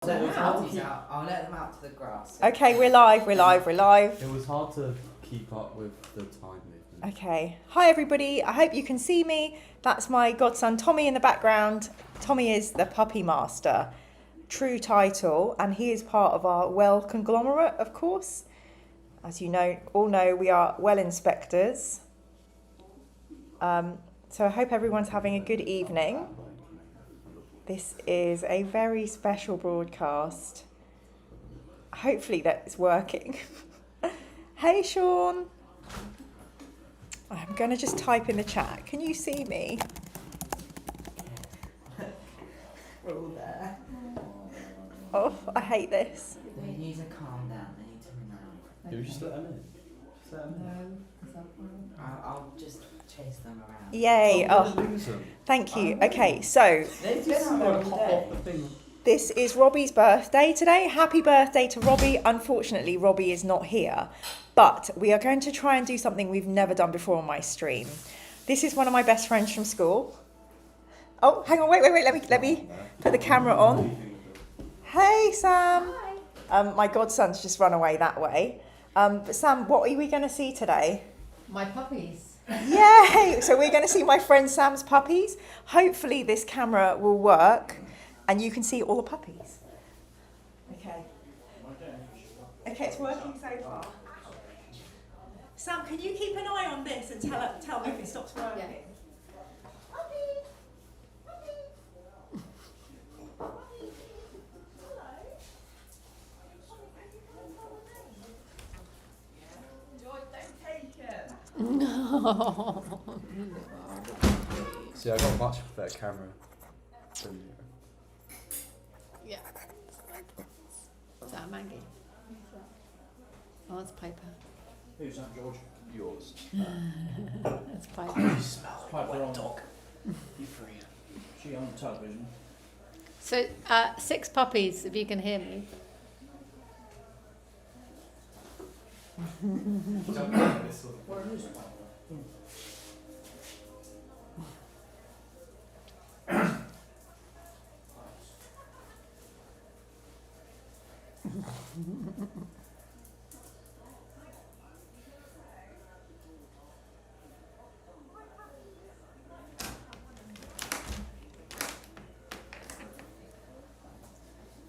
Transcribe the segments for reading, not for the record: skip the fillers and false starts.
I'll let them out to the grass. Okay, we're live. It was hard to keep up with the time movement. Okay. Hi, everybody. I hope you can see me. That's my godson, Tommy, in the background. Tommy is the puppy master, true title, and he is part of our well conglomerate, of course. As you all know, we are well inspectors. So I hope everyone's having a good evening. This is a very special broadcast. Hopefully that's working. Hey, Sean. I'm going to just type in the chat. Can you see me? We're all there. Oh, I hate this. They need to calm down. They need to relax. Do we just let them in? Just let them in? I'll just chase them around. Yay. Oh, Oh, thank you. Okay, so They've been out there all day. this is Robbie's birthday today. Happy birthday to Robbie. Unfortunately, Robbie is not here, but we are going to try and do something we've never done before on my stream. This is one of my best friends from school. Oh, hang on, wait. Let me put the camera on. Hey, Sam. Hi. My godson's just run away that way. But Sam, what are we going to see today? My puppies. Yay! So we're going to see my friend Sam's puppies. Hopefully this camera will work and you can see all the puppies. Okay. Okay, it's working so far. Sam, can you keep an eye on this and tell me if it stops working? Yeah. No. See, I got a much better camera than you. Yeah. Is that Maggie? Oh, it's Piper. Who's that, George? Yours. It's Piper. You smell like Piper a on. wet dog. You free. She on television. So, 6 puppies, if you can hear me. Where is Piper?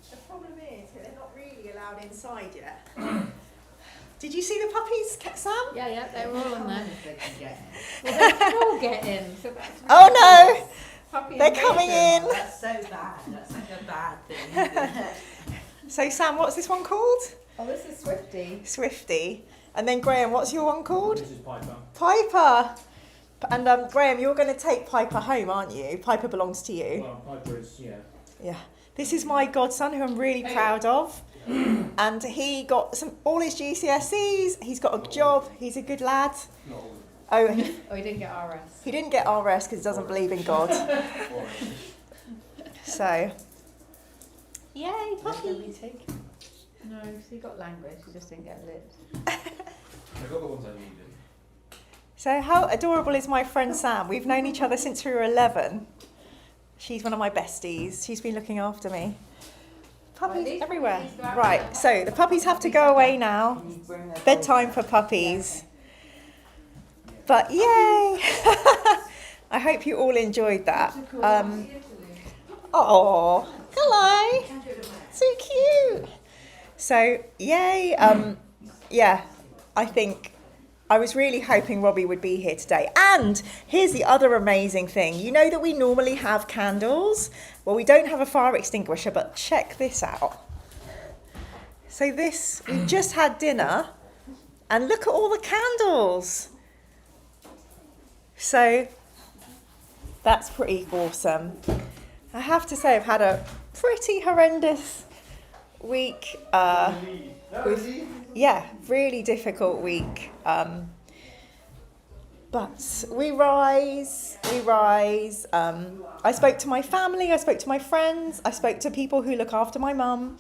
The problem is they're not really allowed inside yet. Did you see the puppies, Sam? Yeah, they're all in there. They can get in. Well, they can all get in. So that's Oh no! Puppy They're invasion. coming in. That's so bad. That's like a bad thing. So Sam, what's this one called? Oh, this is Swifty. Swifty. And then Graham, what's your one called? This is Piper. Piper. And Graham, you're going to take Piper home, aren't you? Piper belongs to you. Well, Piper is, yeah. Yeah. This is my godson, who I'm really proud of. And he got all his GCSEs. He's got a job. He's a good lad. Not Oh, Oh, he didn't get RS. he didn't get RS because he doesn't believe in God. So, yay, puppy. No, he got language. He just didn't get lips. I got the ones I needed. So how adorable is my friend Sam? We've known each other since we were 11. She's one of my besties. She's been looking after me. Puppies these everywhere. puppies go out Right, now. so the puppies have to go away now. Bedtime for puppies. But yay! I hope you all enjoyed that. Oh, hello. So cute. So, yay. Yeah, I think I was really hoping Robbie would be here today. And here's the other amazing thing. You know that we normally have candles? Well, we don't have a fire extinguisher, but check this out. So this, we just had dinner, and look at all the candles. So that's pretty awesome. I have to say I've had a pretty horrendous week. Really difficult week. But we rise. I spoke to my family, I spoke to my friends, I spoke to people who look after my mum,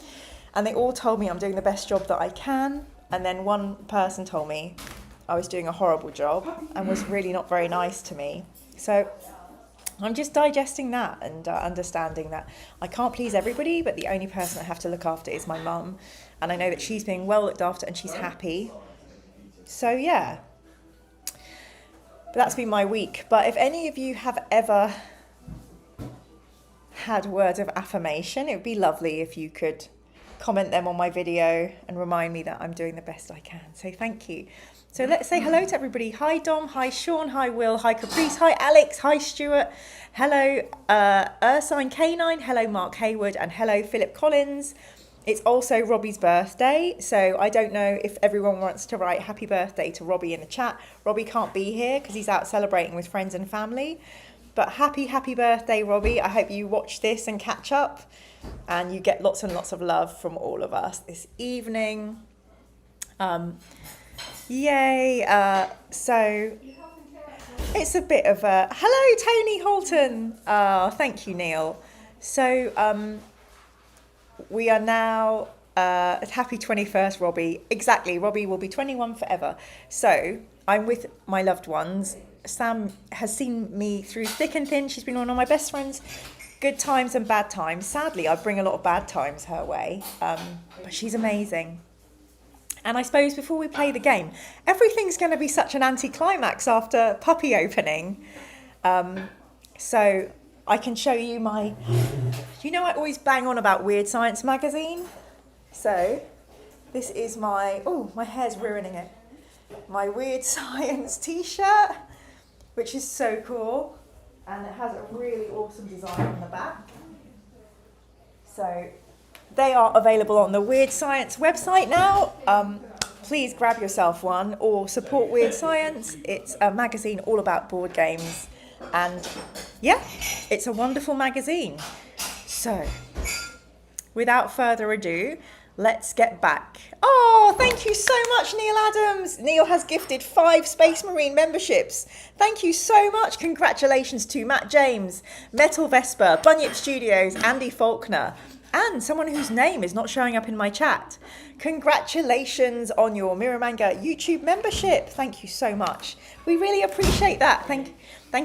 and they all told me I'm doing the best job that I can. And then one person told me I was doing a horrible job and was really not very nice to me. So I'm just digesting that and understanding that I can't please everybody, but the only person I have to look after is my mum. And I know that she's being well looked after and she's happy. So, yeah. But that's been my week. But if any of you have ever had words of affirmation, it would be lovely if you could comment them on my video and remind me that I'm doing the best I can. So thank you. So let's say hello to everybody. Hi Dom, hi Sean, hi Will, hi Caprice, hi Alex, hi Stuart, hello Ursine K9, hello Mark Hayward, and hello Philip Collins. It's also Robbie's birthday, so I don't know if everyone wants to write happy birthday to Robbie in the chat. Robbie can't be here because he's out celebrating with friends and family. But happy birthday, Robbie. I hope you watch this and catch up and you get lots and lots of love from all of us this evening. Yay. So it's a bit of a... Hello, Tony Holton. Thank you, Neil. So we are now... happy 21st, Robbie. Exactly, Robbie will be 21 forever. So I'm with my loved ones. Sam has seen me through thick and thin. She's been one of my best friends, good times and bad times. Sadly, I bring a lot of bad times her way, but she's amazing. And I suppose before we play the game, everything's going to be such an anticlimax after puppy opening. So I can show you my... You know I always bang on about Weird Science magazine? So this is my... Oh, my hair's ruining it. My Weird Science t-shirt, which is so cool, and it has a really awesome design on the back. So they are available on the Weird Science website now. Please grab yourself one or support Weird Science. It's a magazine all about board games, and yeah, it's a wonderful magazine. So without further ado, let's get back. Oh, thank you so much, Neil Adams. Neil has gifted 5 Space Marine memberships. Thank you so much. Congratulations to Matt James, Metal Vesper, Bunyip Studios, Andy Faulkner, and someone whose name is not showing up in my chat. Congratulations on your Miramanga YouTube membership. Thank you so much. We really appreciate that. Thank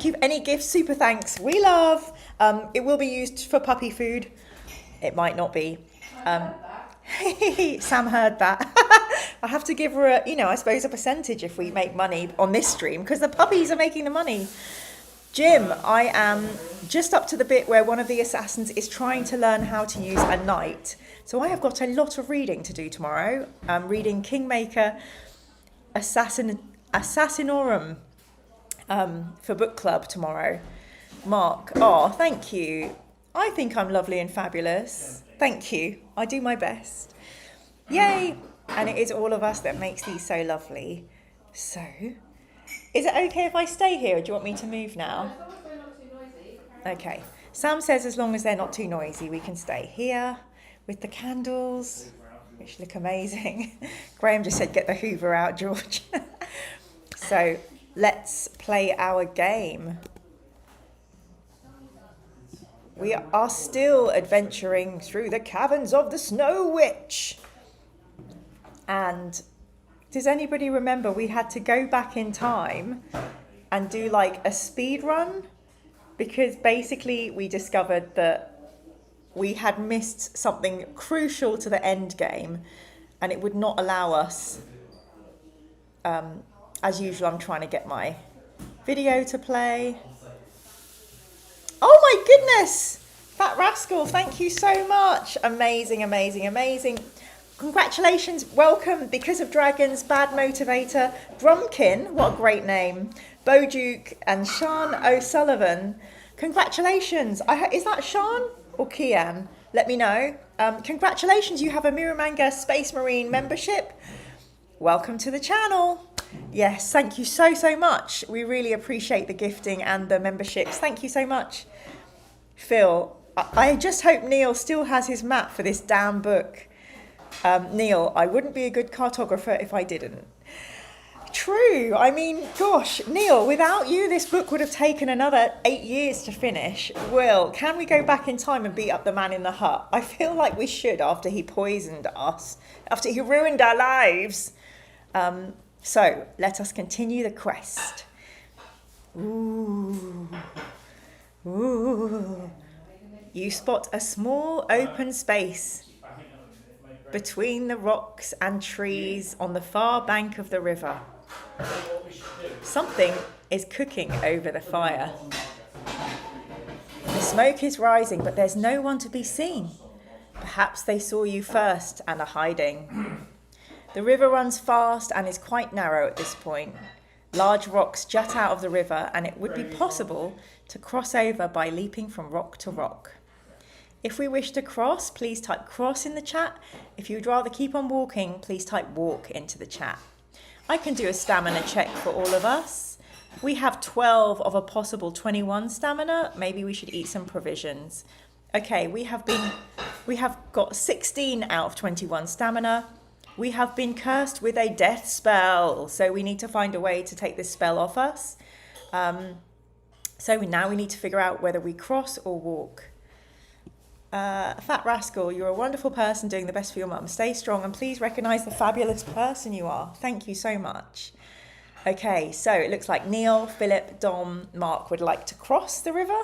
you. Any gifts, super thanks. We love. It will be used for puppy food. It might not be. Sam heard that. I have to give her I suppose a percentage if we make money on this stream because the puppies are making the money. Jim, I am just up to the bit where one of the assassins is trying to learn how to use a knight. So I have got a lot of reading to do tomorrow. I'm reading Kingmaker Assassinorum for book club tomorrow. Mark, thank you. I think I'm lovely and fabulous. Thank you. I do my best. Yay! And it is all of us that makes these so lovely. So, is it okay if I stay here or do you want me to move now? As long as they're not too noisy. Okay. Sam says as long as they're not too noisy, we can stay here with the candles, which look amazing. Graham just said, get the Hoover out, George. So, let's play our game. We are still adventuring through the caverns of the Snow Witch. And does anybody remember we had to go back in time and do like a speed run? Because basically we discovered that we had missed something crucial to the end game and it would not allow us. As usual, I'm trying to get my video to play. Oh my goodness! Fat Rascal, thank you so much. Amazing, amazing, amazing. Congratulations, welcome, Because of Dragons, Bad Motivator, Drumkin, what a great name, Boduke and Sean O'Sullivan. Congratulations. Is that Sean or Kian? Let me know. Congratulations, you have a Miramanga Space Marine membership. Welcome to the channel. Yes, thank you so, so much. We really appreciate the gifting and the memberships. Thank you so much. Phil, I just hope Neil still has his map for this damn book. Neil, I wouldn't be a good cartographer if I didn't. True. I mean, gosh, Neil, without you, this book would have taken another 8 years to finish. Will, can we go back in time and beat up the man in the hut? I feel like we should after he poisoned us, after he ruined our lives. So, let us continue the quest. Ooh. Ooh. You spot a small open space between the rocks and trees on the far bank of the river. Something is cooking over the fire. The smoke is rising, but there's no one to be seen. Perhaps they saw you first and are hiding. The river runs fast and is quite narrow at this point. Large rocks jut out of the river, and it would be possible to cross over by leaping from rock to rock. If we wish to cross, please type cross in the chat. If you'd rather keep on walking, please type walk into the chat. I can do a stamina check for all of us. We have 12 of a possible 21 stamina. Maybe we should eat some provisions. Okay, we have got 16 out of 21 stamina. We have been cursed with a death spell, so we need to find a way to take this spell off us. So now we need to figure out whether we cross or walk. Fat Rascal, you're a wonderful person doing the best for your mum. Stay strong and please recognise the fabulous person you are. Thank you so much. Okay, so it looks like Neil, Philip, Dom, Mark would like to cross the river.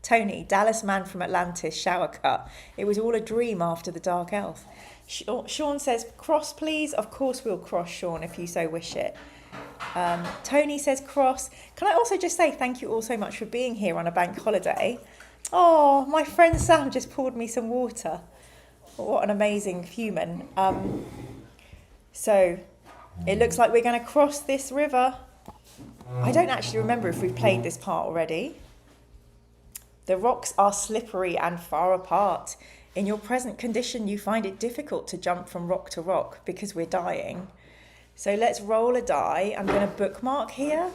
Tony, Dallas man from Atlantis, shower cut. It was all a dream after the Dark Elf. Sean says, cross please. Of course we'll cross, Sean, if you so wish it. Tony says cross. Can I also just say thank you all so much for being here on a bank holiday. Oh, my friend Sam just poured me some water. What an amazing human. So it looks like we're going to cross this river. I don't actually remember if we've played this part already. The rocks are slippery and far apart. In your present condition, you find it difficult to jump from rock to rock because we're dying. So let's roll a die. I'm going to bookmark here.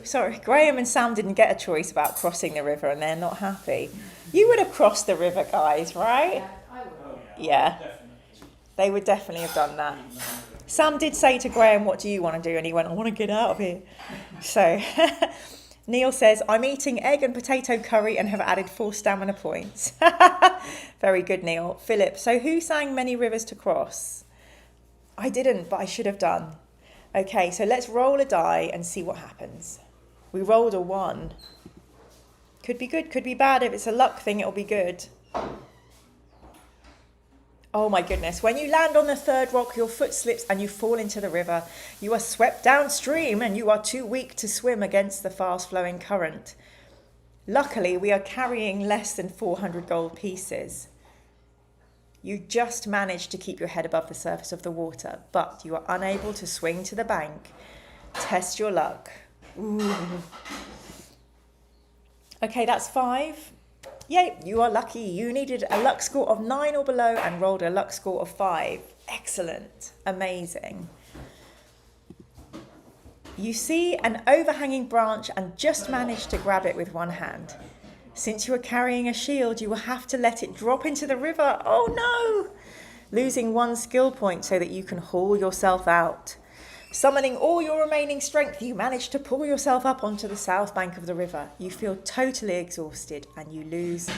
Sorry, Graham and Sam didn't get a choice about crossing the river and they're not happy. You would have crossed the river, guys, right? Yeah, they would definitely have done that. Sam did say to Graham, what do you want to do? And he went, I want to get out of here. So Neil says, I'm eating egg and potato curry and have added 4 stamina points. Very good, Neil. Philip, so who sang Many Rivers to Cross? I didn't, but I should have done. Okay, so let's roll a die and see what happens. We rolled a 1. Could be good, could be bad. If it's a luck thing, it'll be good. Oh my goodness. When you land on the 3rd rock, your foot slips and you fall into the river. You are swept downstream and you are too weak to swim against the fast-flowing current. Luckily, we are carrying less than 400 gold pieces. You just managed to keep your head above the surface of the water, but you are unable to swing to the bank. Test your luck. Ooh. Okay, that's 5. Yay, you are lucky. You needed a luck score of 9 or below and rolled a luck score of 5. Excellent. Amazing. You see an overhanging branch and just managed to grab it with one hand. Since you are carrying a shield, you will have to let it drop into the river. Oh no! Losing 1 skill point so that you can haul yourself out. Summoning all your remaining strength, you manage to pull yourself up onto the south bank of the river. You feel totally exhausted and you lose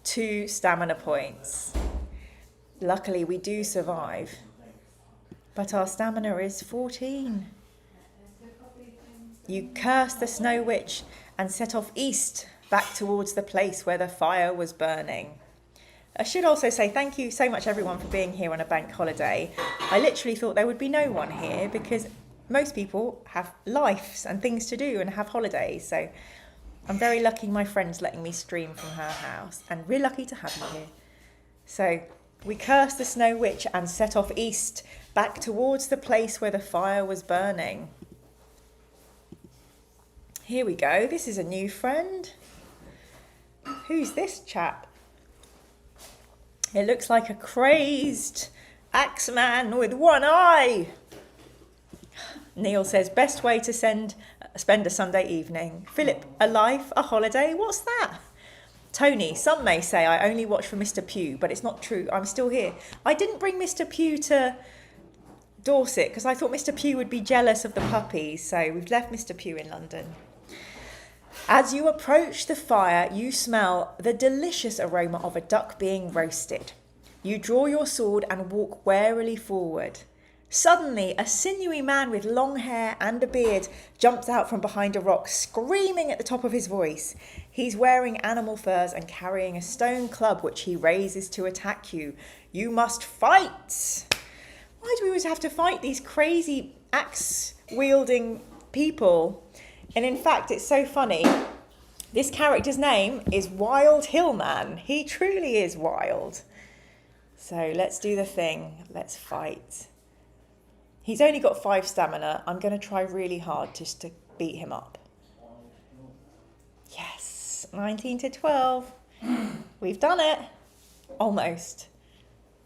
2 stamina points. Luckily, we do survive, but our stamina is 14. You curse the Snow Witch and set off east, back towards the place where the fire was burning. I should also say thank you so much everyone for being here on a bank holiday. I literally thought there would be no one here because most people have lives and things to do and have holidays. So I'm very lucky my friend's letting me stream from her house and we're lucky to have you here. So we cursed the Snow Witch and set off east, back towards the place where the fire was burning. Here we go. This is a new friend. Who's this chap? It looks like a crazed axeman with one eye. Neil says, best way to spend a Sunday evening. Philip, a life, a holiday, what's that? Tony, some may say I only watch for Mr. Pugh, but it's not true. I'm still here. I didn't bring Mr. Pugh to Dorset because I thought Mr. Pugh would be jealous of the puppies, so we've left Mr. Pugh in London. As you approach the fire, you smell the delicious aroma of a duck being roasted. You draw your sword and walk warily forward. Suddenly, a sinewy man with long hair and a beard jumps out from behind a rock, screaming at the top of his voice. He's wearing animal furs and carrying a stone club which he raises to attack you. You must fight! Why do we always have to fight these crazy axe-wielding people? And in fact, it's so funny. This character's name is Wild Hillman. He truly is wild. So let's do the thing. Let's fight. He's only got 5 stamina. I'm going to try really hard just to beat him up. Yes, 19 to 12. We've done it. Almost.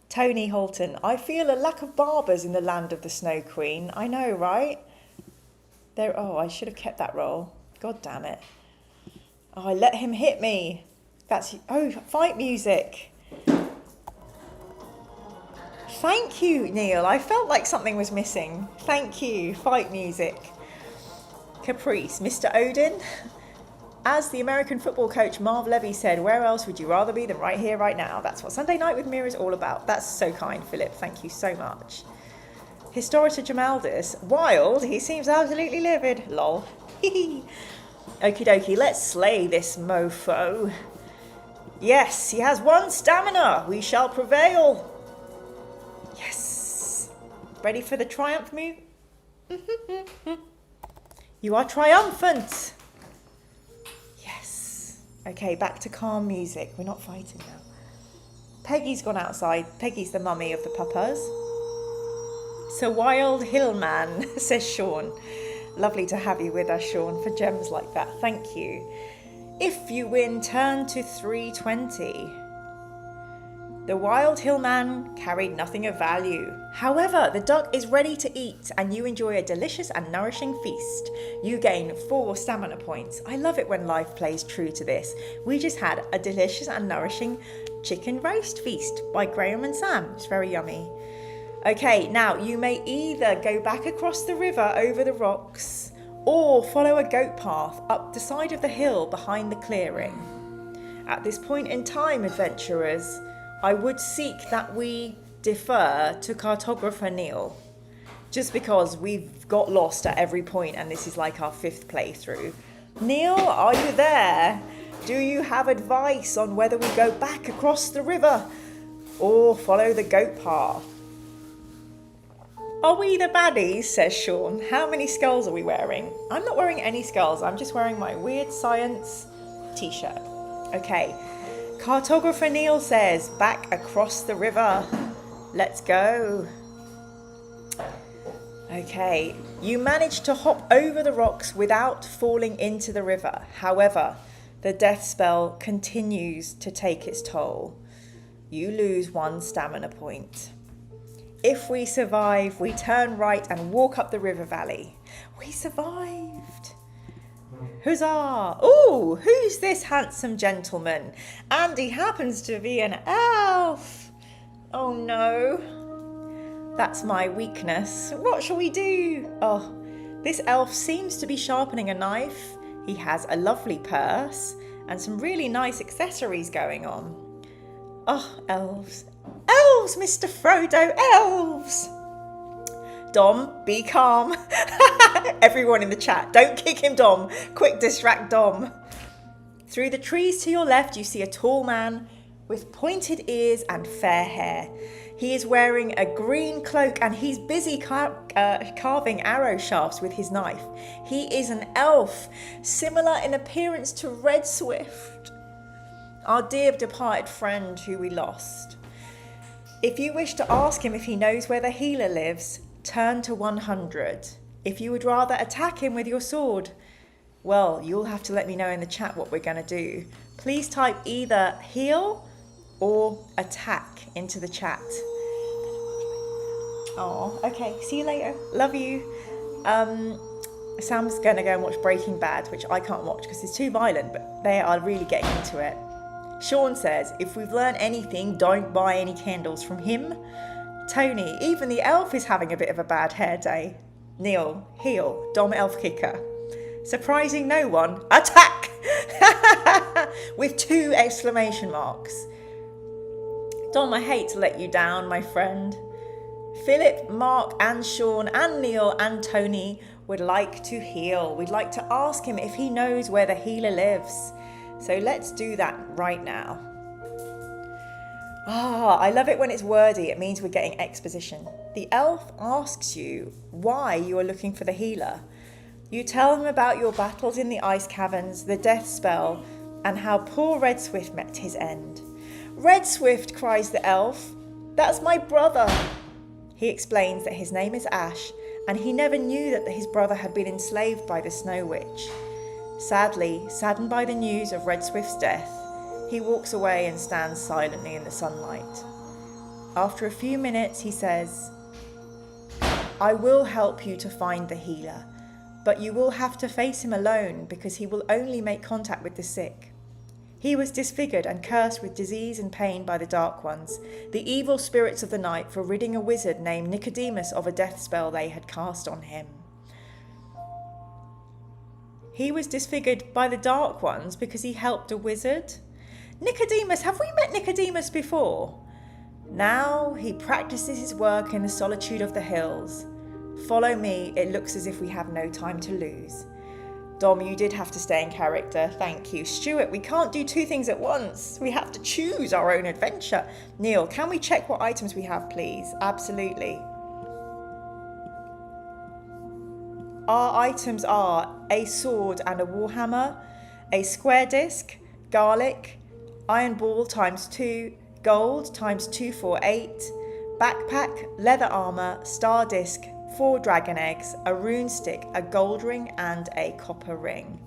Tony Holton. I feel a lack of barbers in the land of the Snow Queen. I know, right? I should have kept that roll. God damn it. Oh, I let him hit me. Fight music. Thank you, Neil. I felt like something was missing. Thank you. Fight music. Caprice. Mr. Odin. As the American football coach Marv Levy said, where else would you rather be than right here, right now? That's what Sunday Night with Mira is all about. That's so kind, Philip. Thank you so much. Historita Jamaldis. Wild. He seems absolutely livid. Lol. Okie dokie. Let's slay this mofo. Yes, he has 1 stamina. We shall prevail. Yes. Ready for the triumph move? You are triumphant. Yes. Okay, back to calm music. We're not fighting now. Peggy's gone outside. Peggy's the mummy of the puppas. So Wild Hillman, says Sean. Lovely to have you with us, Sean, for gems like that. Thank you. If you win, turn to 320. The Wild Hillman carried nothing of value. However, the duck is ready to eat and you enjoy a delicious and nourishing feast. You gain 4 stamina points. I love it when life plays true to this. We just had a delicious and nourishing chicken roast feast by Graham and Sam. It's very yummy. Okay, now you may either go back across the river over the rocks or follow a goat path up the side of the hill behind the clearing. At this point in time, adventurers, I would seek that we defer to cartographer Neil, just because we've got lost at every point and this is like our 5th playthrough. Neil, are you there? Do you have advice on whether we go back across the river or follow the goat path? Are we the baddies, says Sean. How many skulls are we wearing? I'm not wearing any skulls. I'm just wearing my weird science t-shirt. Okay. Cartographer Neil says, back across the river. Let's go. Okay. You managed to hop over the rocks without falling into the river. However, the death spell continues to take its toll. You lose 1 stamina point. If we survive, we turn right and walk up the river valley. We survived. Huzzah! Ooh, who's this handsome gentleman? And he happens to be an elf. Oh no. That's my weakness. What shall we do? Oh, this elf seems to be sharpening a knife. He has a lovely purse and some really nice accessories going on. Oh, elves. Elves, Mr. Frodo, elves! Dom, be calm. Everyone in the chat, don't kick him, Dom. Quick, distract Dom. Through the trees to your left, you see a tall man with pointed ears and fair hair. He is wearing a green cloak and he's busy carving arrow shafts with his knife. He is an elf, similar in appearance to Red Swift, our dear departed friend who we lost. If you wish to ask him if he knows where the healer lives, turn to 100. If you would rather attack him with your sword, well, you'll have to let me know in the chat what we're going to do. Please type either heal or attack into the chat. Oh, okay. See you later. Love you. Sam's going to go and watch Breaking Bad, which I can't watch because it's too violent, but they are really getting into it. Sean says, if we've learned anything, don't buy any candles from him. Tony, even the elf is having a bit of a bad hair day. Neil, heal. Dom, elf kicker. Surprising no one, attack! With 2 exclamation marks. Dom, I hate to let you down, my friend. Philip, Mark and Sean and Neil and Tony would like to heal. We'd like to ask him if he knows where the healer lives. So let's do that right now. I love it when it's wordy. It means we're getting exposition. The elf asks you why you are looking for the healer. You tell him about your battles in the ice caverns, the death spell, and how poor Red Swift met his end. Red Swift, cries the elf. That's my brother. He explains that his name is Ash, and he never knew that his brother had been enslaved by the Snow Witch. Sadly, saddened by the news of Red Swift's death, he walks away and stands silently in the sunlight. After a few minutes, he says, I will help you to find the healer, but you will have to face him alone because he will only make contact with the sick. He was disfigured and cursed with disease and pain by the Dark Ones, the evil spirits of the night, for ridding a wizard named Nicodemus of a death spell they had cast on him. He was disfigured by the Dark Ones because he helped a wizard? Nicodemus, have we met Nicodemus before? Now he practices his work in the solitude of the hills. Follow me, it looks as if we have no time to lose. Dom, you did have to stay in character, thank you. Stuart, we can't do two things at once. We have to choose our own adventure. Neil, can we check what items we have, please? Absolutely. Our items are a sword and a warhammer, a square disc, garlic, iron ball ×2, gold ×248, backpack, leather armour, star disc, 4 dragon eggs, a rune stick, a gold ring and a copper ring.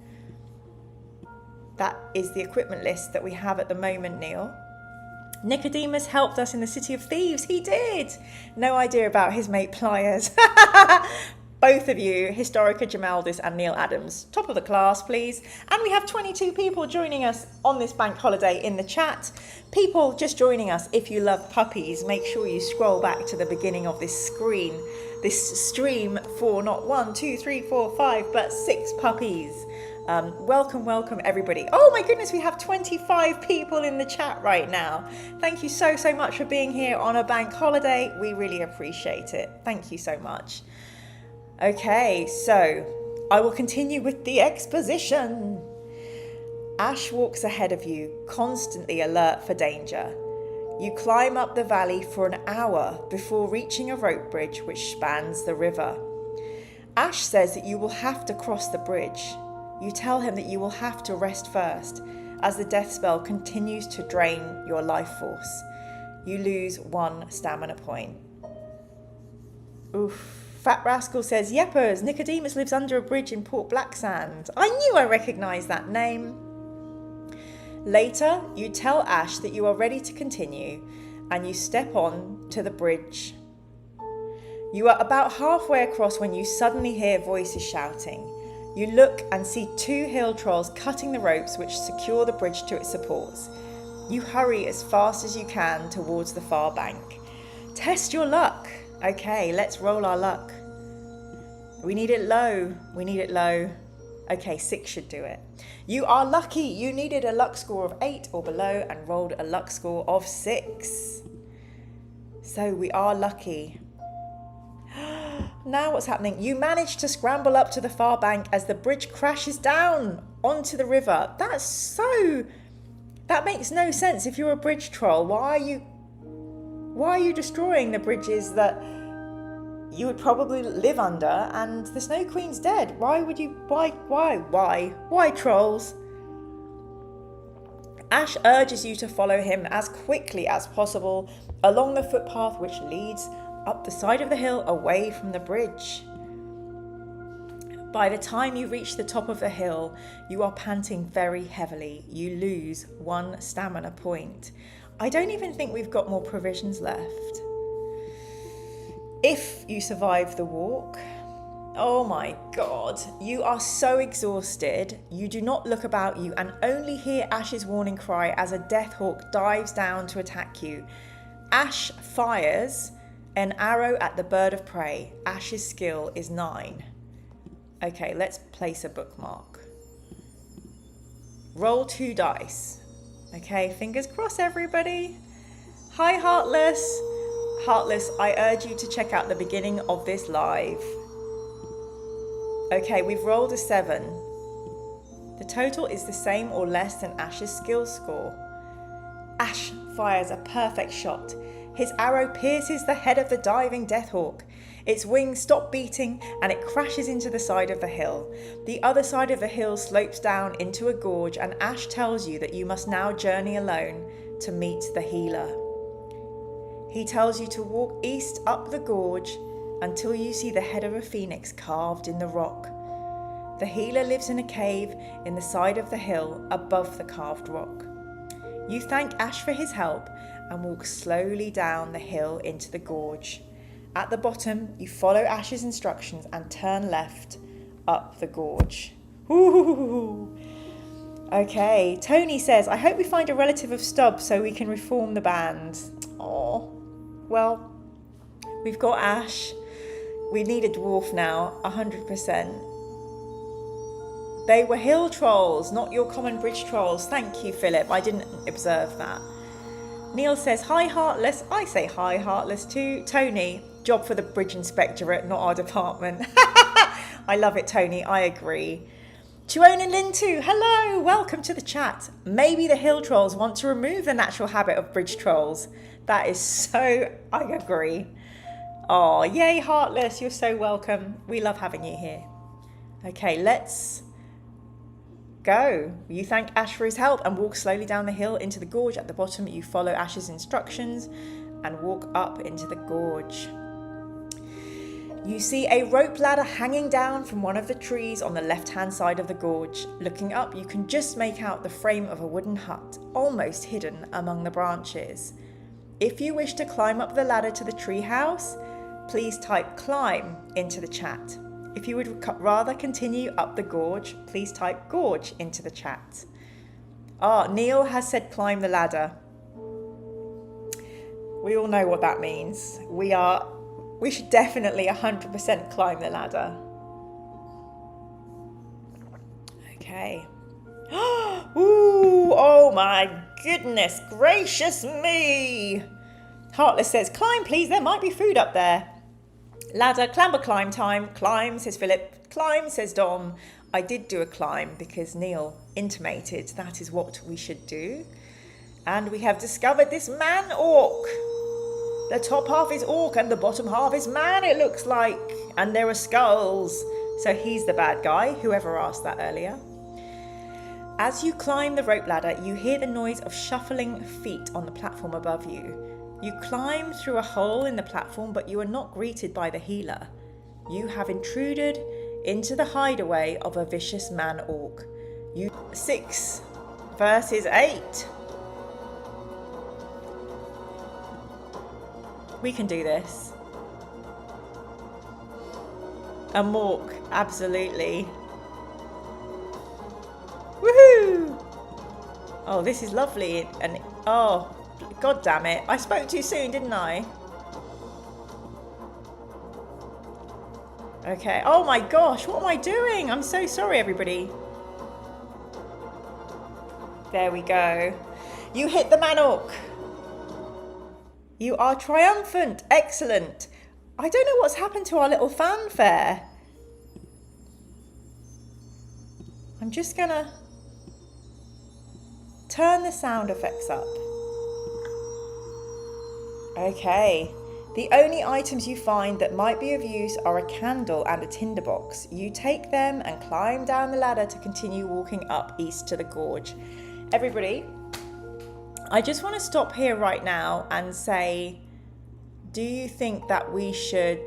That is the equipment list that we have at the moment, Neil. Nicodemus helped us in the City of Thieves. He did. No idea about his mate Pliers. Both of you, Historica Jamaldis and Neil Adams. Top of the class, please. And we have 22 people joining us on this bank holiday in the chat. People just joining us, if you love puppies, make sure you scroll back to the beginning of this stream for not 1, 2, 3, 4, 5, but 6 puppies. Welcome everybody. Oh my goodness, we have 25 people in the chat right now. Thank you so much for being here on a bank holiday. We really appreciate it. Thank you so much. Okay, so I will continue with the exposition. Ash walks ahead of you, constantly alert for danger. You climb up the valley for an hour before reaching a rope bridge which spans the river. Ash says that you will have to cross the bridge. You tell him that you will have to rest first, as the death spell continues to drain your life force. You lose 1 stamina point. Oof. Fat Rascal says, Yeppers, Nicodemus lives under a bridge in Port Blacksand. I knew I recognised that name. Later, you tell Ash that you are ready to continue and you step on to the bridge. You are about halfway across when you suddenly hear voices shouting. You look and see 2 hill trolls cutting the ropes which secure the bridge to its supports. You hurry as fast as you can towards the far bank. Test your luck. Okay, let's roll our luck. We need it low. Okay, 6 should do it. You are lucky. You needed a luck score of 8 or below and rolled a luck score of 6. So we are lucky. Now what's happening? You managed to scramble up to the far bank as the bridge crashes down onto the river. That makes no sense. If you're a bridge troll, why are you destroying the bridges that you would probably live under, and the Snow Queen's dead? Why trolls? Ash urges you to follow him as quickly as possible along the footpath which leads up the side of the hill away from the bridge. By the time you reach the top of the hill, you are panting very heavily. You lose 1 stamina point. I don't even think we've got more provisions left. If you survive the walk, oh my god, you are so exhausted, you do not look about you and only hear Ash's warning cry as a death hawk dives down to attack you. Ash fires an arrow at the bird of prey. Ash's skill is 9. Okay, let's place a bookmark. Roll 2 dice. Okay, fingers crossed everybody. Hi Heartless. Heartless, I urge you to check out the beginning of this live. Okay, we've rolled a 7. The total is the same or less than Ash's skill score. Ash fires a perfect shot. His arrow pierces the head of the diving Deathhawk. Its wings stop beating and it crashes into the side of the hill. The other side of the hill slopes down into a gorge, and Ash tells you that you must now journey alone to meet the healer. He tells you to walk east up the gorge until you see the head of a phoenix carved in the rock. The healer lives in a cave in the side of the hill above the carved rock. You thank Ash for his help and walk slowly down the hill into the gorge. At the bottom, you follow Ash's instructions and turn left up the gorge. Ooh. Okay, Tony says, I hope we find a relative of Stubb so we can reform the band. Oh, well, we've got Ash. We need a dwarf now, 100%. They were hill trolls, not your common bridge trolls. Thank you, Philip. I didn't observe that. Neil says, hi, Heartless. I say hi, Heartless too. Tony, job for the bridge inspectorate, not our department. I love it, Tony. I agree. Tuone and Lynn too. Hello. Welcome to the chat. Maybe the hill trolls want to remove the natural habit of bridge trolls. That is so... I agree. Oh, yay, Heartless. You're so welcome. We love having you here. Okay, let's... go. You thank Ash for his help and walk slowly down the hill into the gorge. At the bottom, you follow Ash's instructions and walk up into the gorge. You see a rope ladder hanging down from one of the trees on the left-hand side of the gorge. Looking up, you can just make out the frame of a wooden hut, almost hidden among the branches. If you wish to climb up the ladder to the tree house, please type climb into the chat. If you would rather continue up the gorge, please type gorge into the chat. Neil has said climb the ladder. We all know what that means. We should definitely 100% climb the ladder. Okay. Ooh, oh my goodness gracious me. Heartless says, climb please, there might be food up there. Ladder, clamber, climb time. Climb, says Philip. Climb, says Dom. I did do a climb because Neil intimated that is what we should do. And we have discovered this man-orc. The top half is orc and the bottom half is man, it looks like. And there are skulls. So he's the bad guy, whoever asked that earlier. As you climb the rope ladder, you hear the noise of shuffling feet on the platform above you. You climb through a hole in the platform, but you are not greeted by the healer. You have intruded into the hideaway of a vicious man-orc. 6 versus 8. We can do this. A mork, absolutely. Woohoo! Oh, this is lovely. And oh, god damn it. I spoke too soon, didn't I? Okay. Oh my gosh, what am I doing? I'm so sorry, everybody. There we go. You hit the man-orc. You are triumphant. Excellent. I don't know what's happened to our little fanfare. I'm just gonna turn the sound effects up. Okay. The only items you find that might be of use are a candle and a tinderbox. You take them and climb down the ladder to continue walking up east to the gorge. Everybody, I just want to stop here right now and say, do you think that we should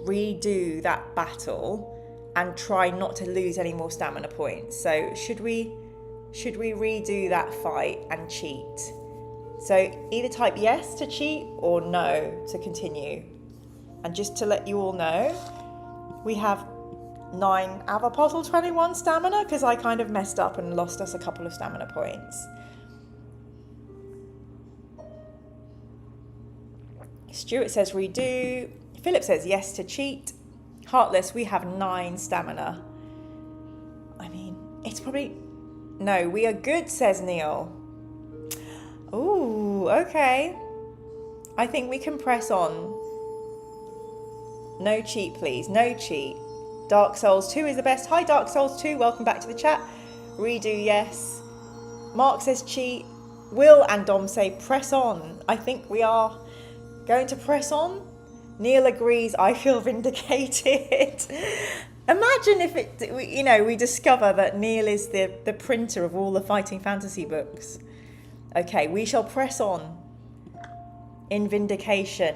redo that battle and try not to lose any more stamina points? So should we redo that fight and cheat? So either type yes to cheat or no to continue. And just to let you all know, we have 9 out of a possible 21 stamina because I kind of messed up and lost us a couple of stamina points. Stuart says redo. Philip says yes to cheat. Heartless, we have 9 stamina. I mean, it's probably... No, we are good, says Neil. Ooh, okay. I think we can press on. No cheat, please. No cheat. Dark Souls 2 is the best. Hi, Dark Souls 2. Welcome back to the chat. Redo, yes. Mark says cheat. Will and Dom say press on. I think we are going to press on. Neil agrees. I feel vindicated. Imagine if we discover that Neil is the printer of all the fighting fantasy books. Okay, we shall press on. In vindication.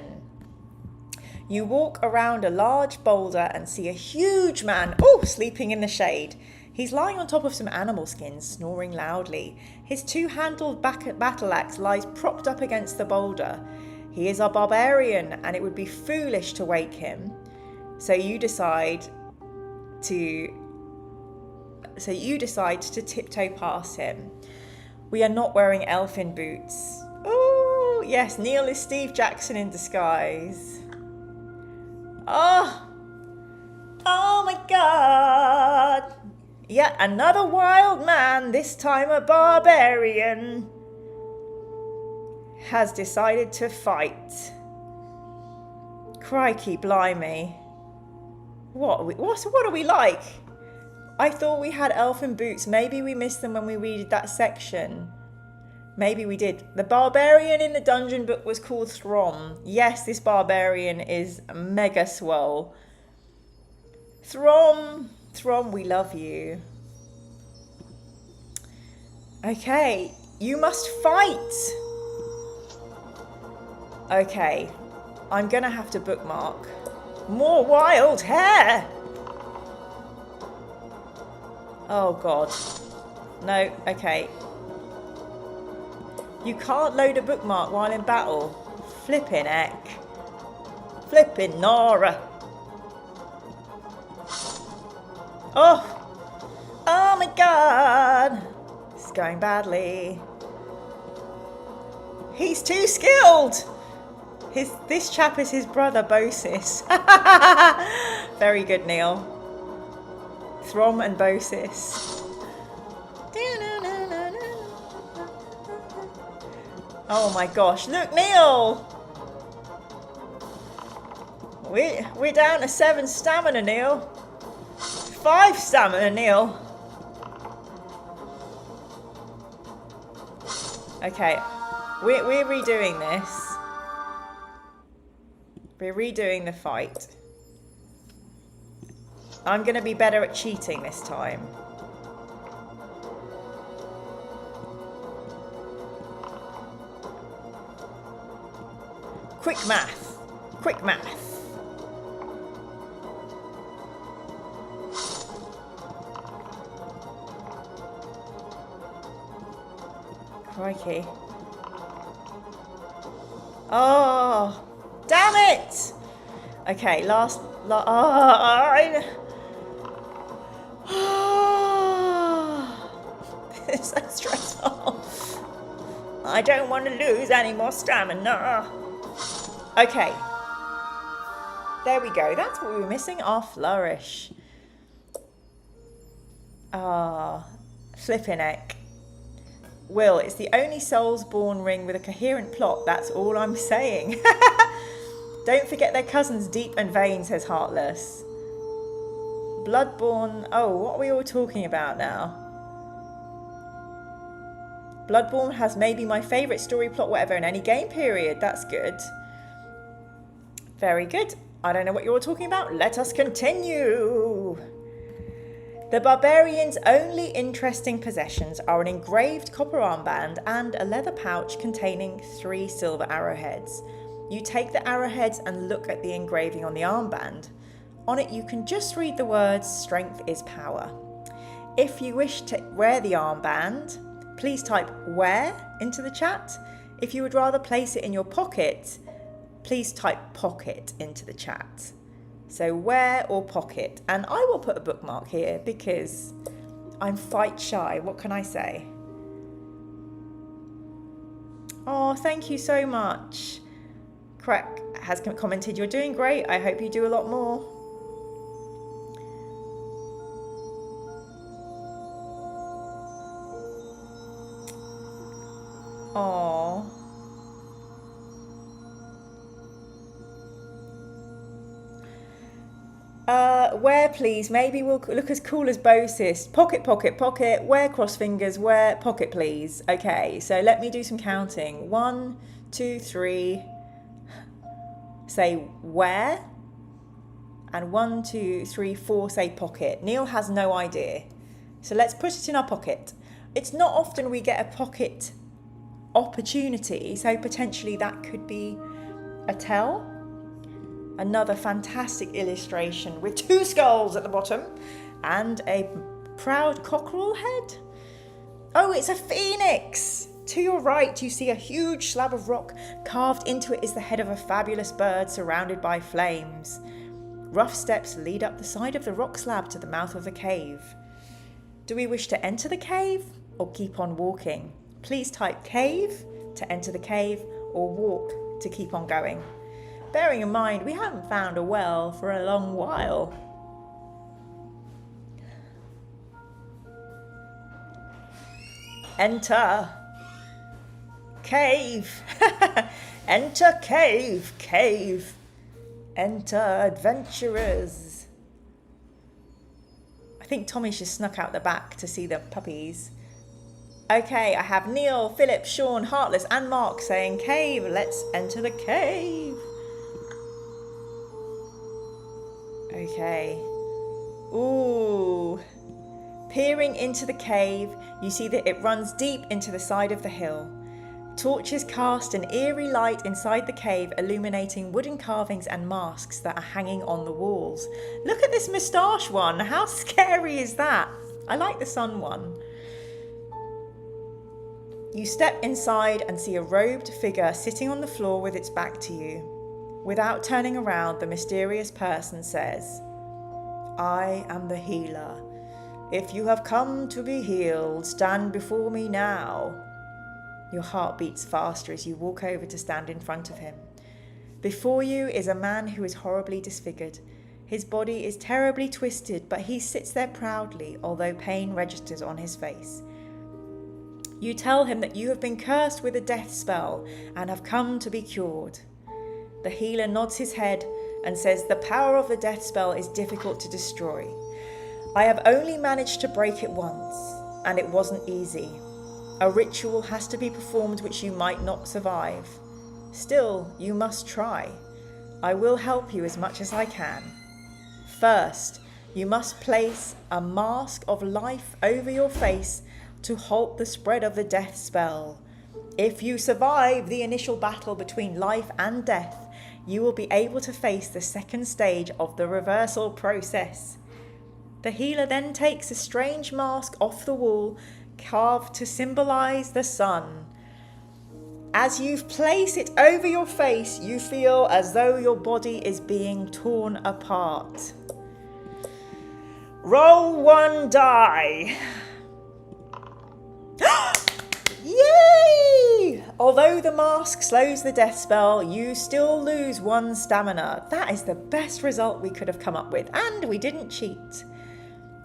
You walk around a large boulder and see a huge man, sleeping in the shade. He's lying on top of some animal skins, snoring loudly. His two-handled battle axe lies propped up against the boulder. He is a barbarian, and it would be foolish to wake him. So you decide to tiptoe past him. We are not wearing elfin boots. Oh, yes, Neil is Steve Jackson in disguise. Oh my God. Yet another wild man, this time a barbarian, has decided to fight. Crikey blimey. What are we like? I thought we had elfin boots. Maybe we missed them when we read that section. Maybe we did. The barbarian in the dungeon book was called Throm. Yes, this barbarian is mega swole. Throm, we love you. Okay, you must fight. Okay, I'm gonna have to bookmark. More wild hair. Oh God. No, okay. You can't load a bookmark while in battle. Flippin' heck. Flippin' Nora. Oh my God. It's going badly. He's too skilled. This chap is his brother, Bosis. Very good, Neil. Throm and Bosis. Oh my gosh, look, Neil! We're down to 7 stamina, Neil. 5 stamina, Neil. Okay, we're redoing this. We're redoing the fight. I'm going to be better at cheating this time. Quick math. Quick math. Crikey. Oh, damn it! Okay, last it's so stressful. I don't want to lose any more stamina. Okay. There we go. That's what we were missing. Our flourish. Flippin' heck. Will, it's the only Soulsborne ring with a coherent plot. That's all I'm saying. Don't forget their cousins Deep and Vain, says Heartless. Bloodborne. Oh, what are we all talking about now? Bloodborne has maybe my favourite story plot whatever in any game period. That's good. Very good. I don't know what you're all talking about. Let us continue. The barbarian's only interesting possessions are an engraved copper armband and a leather pouch containing 3 silver arrowheads. You take the arrowheads and look at the engraving on the armband. On it you can just read the words, "Strength is power." If you wish to wear the armband, please type "wear" into the chat. If you would rather place it in your pocket, please type "pocket" into the chat. So wear or pocket. And I will put a bookmark here because I'm fight shy. What can I say? Oh, thank you so much. Crack has commented, "You're doing great. I hope you do a lot more." Oh. Where, please? Maybe we'll look as cool as Bosis. Pocket, pocket, pocket. Where, cross fingers. Where, pocket, please. Okay, so let me do some counting. 1, 2, 3. Say where. And 1, 2, 3, 4 say pocket. Neil has no idea. So let's put it in our pocket. It's not often we get a pocket opportunity, so potentially that could be a tell. Another fantastic illustration with 2 skulls at the bottom and a proud cockerel head. Oh, it's a phoenix. To your right, you see a huge slab of rock. Carved into it is the head of a fabulous bird surrounded by flames. Rough steps lead up the side of the rock slab to the mouth of the cave. Do we wish to enter the cave or keep on walking? Please type cave to enter the cave or walk to keep on going. Bearing in mind, we haven't found a well for a long while. Enter. Cave. Enter cave. Cave. Enter adventurers. I think Tommy's just snuck out the back to see the puppies. Okay, I have Neil, Philip, Sean, Heartless and Mark saying cave. Let's enter the cave. Okay. Ooh. Peering into the cave, you see that it runs deep into the side of the hill. Torches cast an eerie light inside the cave, illuminating wooden carvings and masks that are hanging on the walls. Look at this moustache one. How scary is that? I like the sun one. You step inside and see a robed figure sitting on the floor with its back to you. Without turning around, the mysterious person says, I am the healer. If you have come to be healed, stand before me now. Your heart beats faster as you walk over to stand in front of him. Before you is a man who is horribly disfigured. His body is terribly twisted, but he sits there proudly, although pain registers on his face. You tell him that you have been cursed with a death spell and have come to be cured. The healer nods his head and says the power of the death spell is difficult to destroy. I have only managed to break it once, and it wasn't easy. A ritual has to be performed which you might not survive. Still, you must try. I will help you as much as I can. First, you must place a mask of life over your face to halt the spread of the death spell. If you survive the initial battle between life and death, you will be able to face the second stage of the reversal process. The healer then takes a strange mask off the wall, carved to symbolize the sun. As you place it over your face, you feel as though your body is being torn apart. Roll 1 die. Yay! Although the mask slows the death spell, you still lose 1 stamina. That is the best result we could have come up with, and we didn't cheat.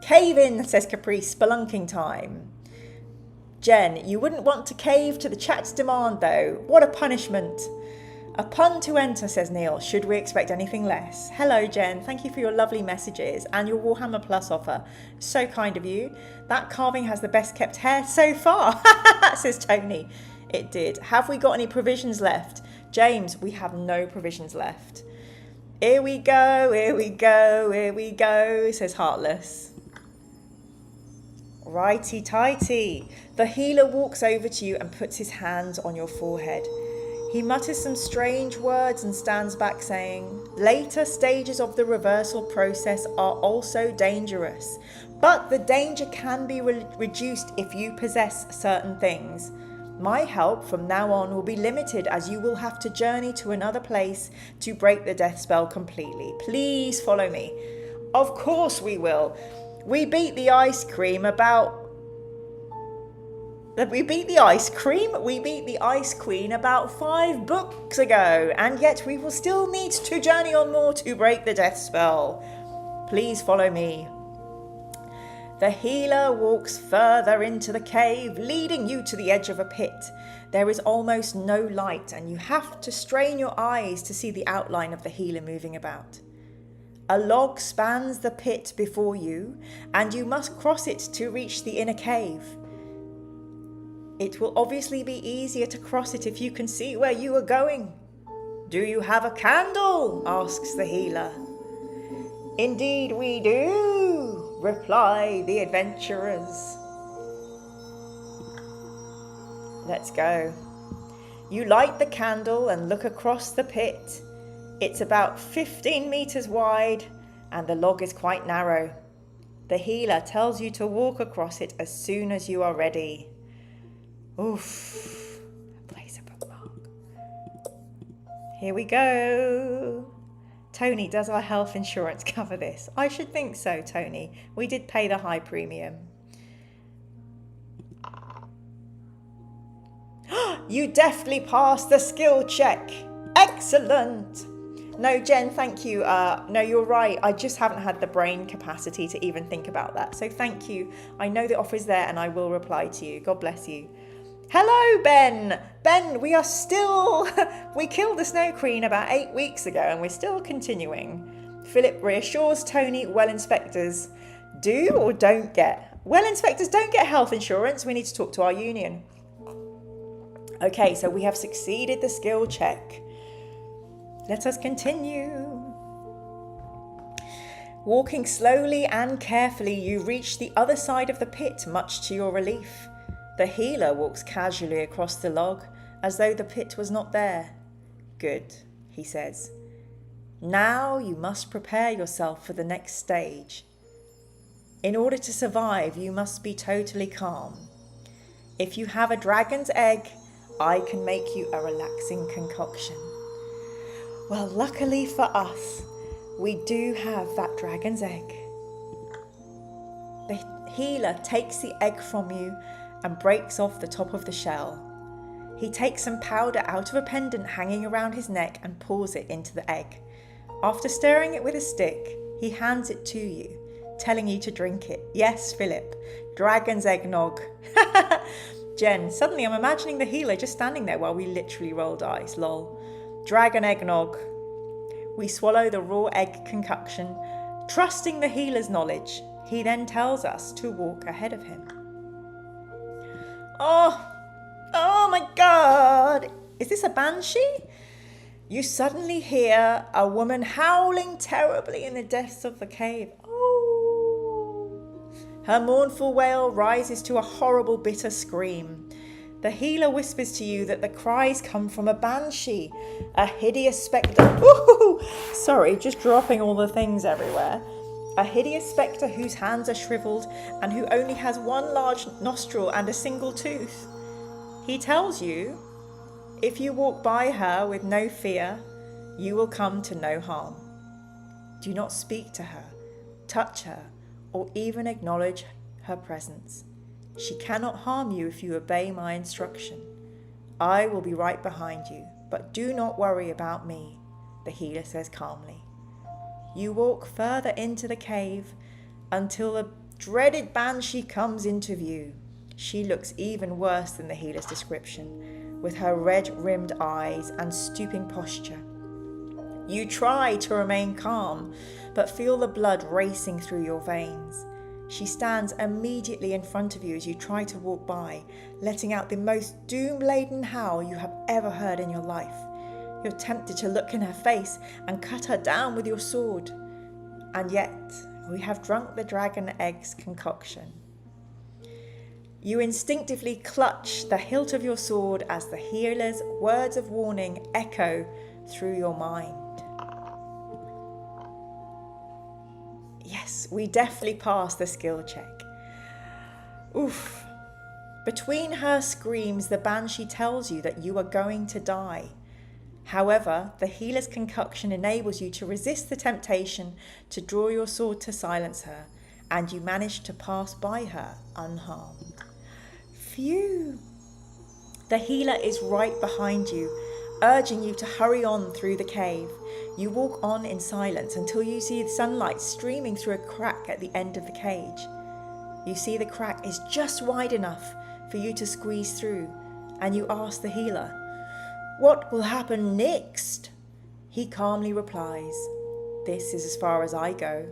Cave in, says Caprice, spelunking time. Jen, you wouldn't want to cave to the chat's demand though. What a punishment. A pun to enter, says Neil. Should we expect anything less? Hello, Jen. Thank you for your lovely messages and your Warhammer Plus offer. So kind of you. That carving has the best kept hair so far, says Tony. It did. Have we got any provisions left? James, we have no provisions left. Here we go, here we go, here we go, says Heartless. Righty tighty. The healer walks over to you and puts his hands on your forehead. He mutters some strange words and stands back saying, later stages of the reversal process are also dangerous, but the danger can be reduced if you possess certain things. My help from now on will be limited as you will have to journey to another place to break the death spell completely. Please follow me. Of course we will. We beat the ice queen about 5 books ago, and yet we will still need to journey on more to break the death spell. Please follow me. The healer walks further into the cave, leading you to the edge of a pit. There is almost no light, and you have to strain your eyes to see the outline of the healer moving about. A log spans the pit before you, and you must cross it to reach the inner cave. It will obviously be easier to cross it if you can see where you are going. Do you have a candle? Asks the healer. Indeed we do, reply the adventurers. Let's go. You light the candle and look across the pit. It's about 15 meters wide and the log is quite narrow. The healer tells you to walk across it as soon as you are ready. Oof. Place a bookmark. Here we go. Tony, does our health insurance cover this? I should think so, Tony. We did pay the high premium. You definitely passed the skill check. Excellent. No, Jen, thank you. No, you're right. I just haven't had the brain capacity to even think about that. So thank you. I know the offer's there and I will reply to you. God bless you. Hello, Ben. Ben, we are still... we killed the Snow Queen about 8 weeks ago and we're still continuing. Philip reassures Tony, well, inspectors do or don't get. Well, inspectors don't get health insurance. We need to talk to our union. Okay, so we have succeeded the skill check. Let us continue. Walking slowly and carefully, you reach the other side of the pit, much to your relief. The healer walks casually across the log, as though the pit was not there. Good, he says. Now you must prepare yourself for the next stage. In order to survive, you must be totally calm. If you have a dragon's egg, I can make you a relaxing concoction. Well, luckily for us, we do have that dragon's egg. The healer takes the egg from you and breaks off the top of the shell. He takes some powder out of a pendant hanging around his neck and pours it into the egg. After stirring it with a stick, he hands it to you, telling you to drink it. Yes, Philip, dragon's eggnog. Jen, suddenly I'm imagining the healer just standing there while we literally roll dice, lol. Dragon eggnog. We swallow the raw egg concoction, trusting the healer's knowledge. He then tells us to walk ahead of him. Oh my God. Is this a banshee? You suddenly hear a woman howling terribly in the depths of the cave. Oh. Her mournful wail rises to a horrible, bitter scream. The healer whispers to you that the cries come from a banshee, a hideous spectre. Ooh, sorry, just dropping all the things everywhere. A hideous spectre whose hands are shriveled and who only has one large nostril and a single tooth. He tells you, if you walk by her with no fear, you will come to no harm. Do not speak to her, touch her, or even acknowledge her presence. She cannot harm you if you obey my instruction. I will be right behind you, but do not worry about me, the healer says calmly. You walk further into the cave until the dreaded banshee comes into view. She looks even worse than the healer's description, with her red-rimmed eyes and stooping posture. You try to remain calm, but feel the blood racing through your veins. She stands immediately in front of you as you try to walk by, letting out the most doom-laden howl you have ever heard in your life. You're tempted to look in her face and cut her down with your sword. And yet, we have drunk the dragon egg's concoction. You instinctively clutch the hilt of your sword as the healer's words of warning echo through your mind. Yes, we definitely passed the skill check. Oof. Between her screams, the banshee tells you that you are going to die. However, the healer's concoction enables you to resist the temptation to draw your sword to silence her, and you manage to pass by her unharmed. Phew! The healer is right behind you, urging you to hurry on through the cave. You walk on in silence until you see the sunlight streaming through a crack at the end of the cage. You see the crack is just wide enough for you to squeeze through, and you ask the healer, "What will happen next?" He calmly replies, This is as far as I go.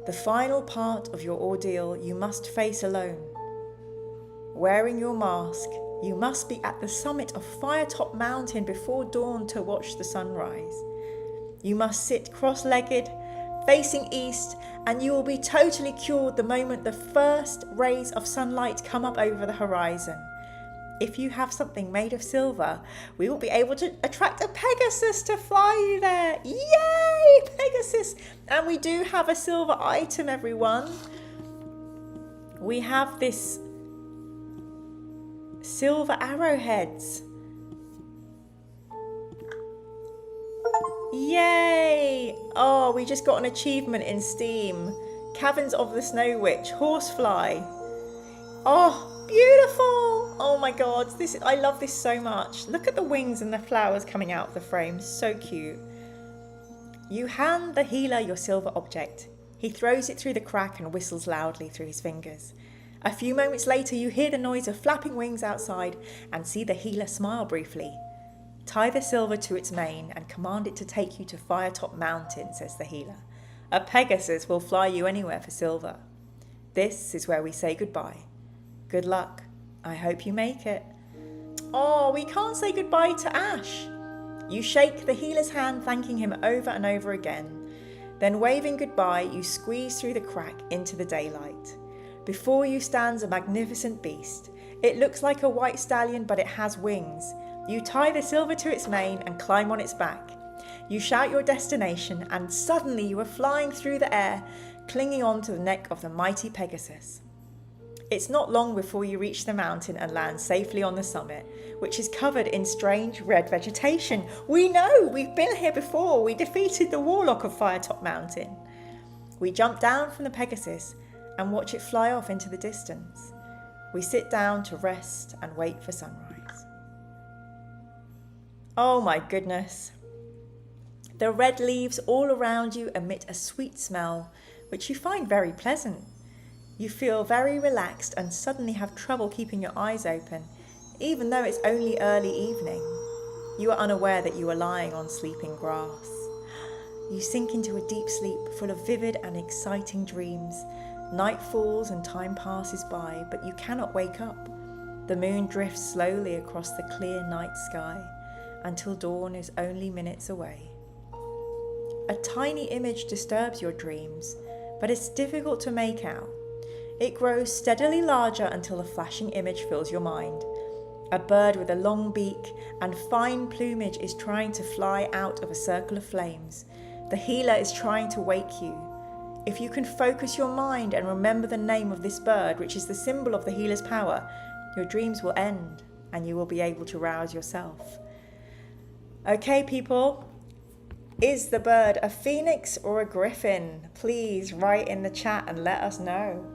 The final part of your ordeal you must face alone. Wearing your mask, you must be at the summit of Firetop Mountain before dawn to watch the sunrise. You must sit cross-legged, facing east, and you will be totally cured the moment the first rays of sunlight come up over the horizon. If you have something made of silver, we will be able to attract a Pegasus to fly you there. Yay, Pegasus! And we do have a silver item, everyone. We have this silver arrowheads. Yay! Oh, we just got an achievement in Steam. Caverns of the Snow Witch, Horsefly. Oh, beautiful! Oh my god, I love this so much. Look at the wings and the flowers coming out of the frame. So cute. You hand the healer your silver object. He throws it through the crack and whistles loudly through his fingers. A few moments later, you hear the noise of flapping wings outside and see the healer smile briefly. Tie the silver to its mane and command it to take you to Firetop Mountain, says the healer. A Pegasus will fly you anywhere for silver. This is where we say goodbye. Good luck. I hope you make it. Oh, we can't say goodbye to Ash. You shake the healer's hand, thanking him over and over again. Then, waving goodbye, you squeeze through the crack into the daylight. Before you stands a magnificent beast. It looks like a white stallion, but it has wings. You tie the silver to its mane and climb on its back. You shout your destination, and suddenly you are flying through the air, clinging on to the neck of the mighty Pegasus. It's not long before you reach the mountain and land safely on the summit, which is covered in strange red vegetation. We know, we've been here before. We defeated the warlock of Firetop Mountain. We jump down from the Pegasus and watch it fly off into the distance. We sit down to rest and wait for sunrise. Oh my goodness. The red leaves all around you emit a sweet smell, which you find very pleasant. You feel very relaxed and suddenly have trouble keeping your eyes open, even though it's only early evening. You are unaware that you are lying on sleeping grass. You sink into a deep sleep full of vivid and exciting dreams. Night falls and time passes by, but you cannot wake up. The moon drifts slowly across the clear night sky until dawn is only minutes away. A tiny image disturbs your dreams, but it's difficult to make out. It grows steadily larger until a flashing image fills your mind. A bird with a long beak and fine plumage is trying to fly out of a circle of flames. The healer is trying to wake you. If you can focus your mind and remember the name of this bird, which is the symbol of the healer's power, your dreams will end and you will be able to rouse yourself. Okay, people, is the bird a phoenix or a griffin? Please write in the chat and let us know.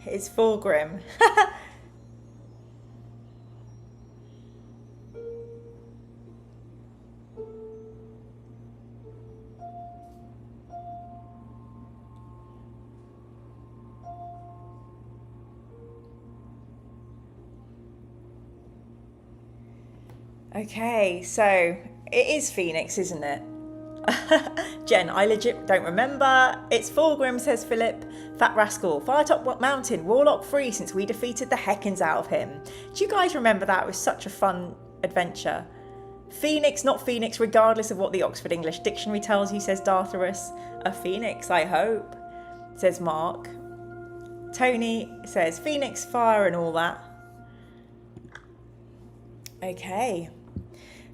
It's Fulgrim. Okay, so it is Phoenix, isn't it? Jen, I legit don't remember. It's Fulgrim, says Philip. Fat rascal. Firetop Mountain. Warlock free since we defeated the heckins out of him. Do you guys remember that? It was such a fun adventure. Phoenix, not Phoenix, regardless of what the Oxford English Dictionary tells you, says Dartharus. A phoenix, I hope, says Mark. Tony says Phoenix, fire and all that. Okay.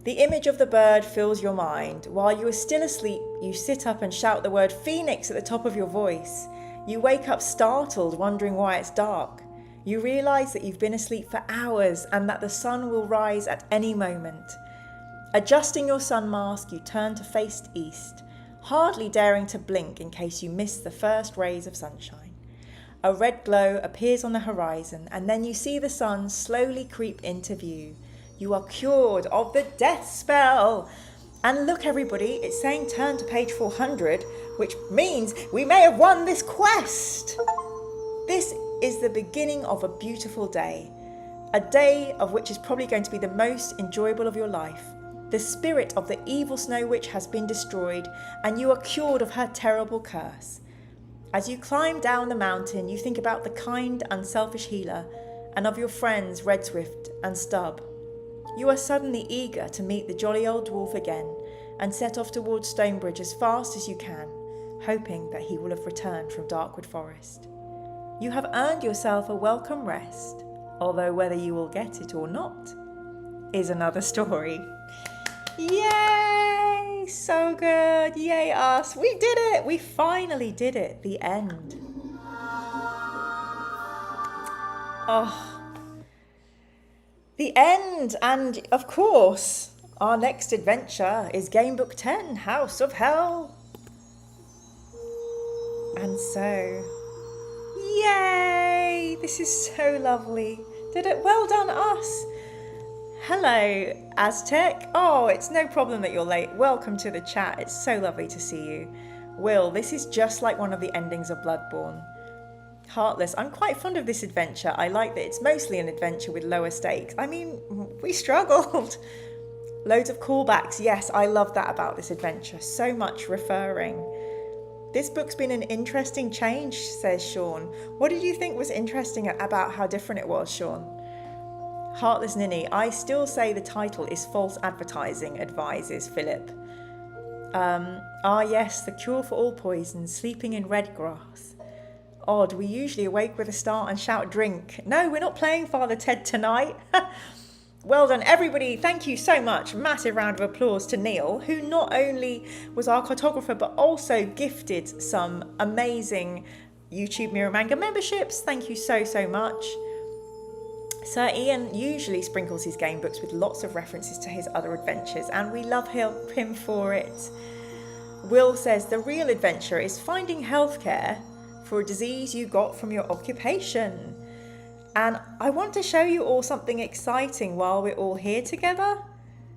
The image of the bird fills your mind. While you are still asleep, you sit up and shout the word Phoenix at the top of your voice. You wake up startled, wondering why it's dark. You realise that you've been asleep for hours and that the sun will rise at any moment. Adjusting your sun mask, you turn to face east, hardly daring to blink in case you miss the first rays of sunshine. A red glow appears on the horizon, and then you see the sun slowly creep into view. You are cured of the death spell. And look, everybody, it's saying turn to page 400, which means we may have won this quest. This is the beginning of a beautiful day. A day of which is probably going to be the most enjoyable of your life. The spirit of the evil Snow Witch has been destroyed, and you are cured of her terrible curse. As you climb down the mountain, you think about the kind, unselfish healer, and of your friends Red Swift and Stub. You are suddenly eager to meet the jolly old dwarf again, and set off towards Stonebridge as fast as you can, hoping that he will have returned from Darkwood Forest. You have earned yourself a welcome rest, although whether you will get it or not is another story. Yay! So good! Yay us! We did it! We finally did it! The end. Oh. The end! And of course, our next adventure is Gamebook 10, House of Hell. And so, yay! This is so lovely. Did it? Well done, us. Hello, Aztec. Oh, it's no problem that you're late. Welcome to the chat. It's so lovely to see you. Will, this is just like one of the endings of Bloodborne. Heartless, I'm quite fond of this adventure. I like that it's mostly an adventure with lower stakes. I mean, we struggled. Loads of callbacks. Yes, I love that about this adventure. So much referring. This book's been an interesting change, says Sean. What did you think was interesting about how different it was, Sean? Heartless Ninny, I still say the title is false advertising, advises Philip. Yes, the cure for all poisons, sleeping in red grass. Odd, we usually awake with a start and shout drink. No, we're not playing Father Ted tonight. Well done, everybody. Thank you so much. Massive round of applause to Neil, who not only was our cartographer, but also gifted some amazing YouTube Mirror Manga memberships. Thank you so, so much. Sir Ian usually sprinkles his game books with lots of references to his other adventures, and we love him for it. Will says the real adventure is finding healthcare for a disease you got from your occupation. And I want to show you all something exciting while we're all here together.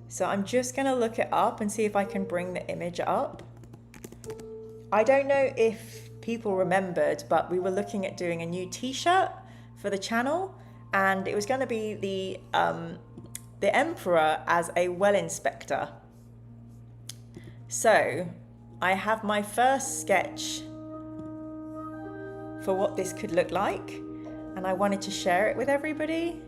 So I'm just going to look it up and see if I can bring the image up. I don't know if people remembered, but we were looking at doing a new t-shirt for the channel. And it was going to be the Emperor as a well inspector. So I have my first sketch for what this could look like, and I wanted to share it with everybody.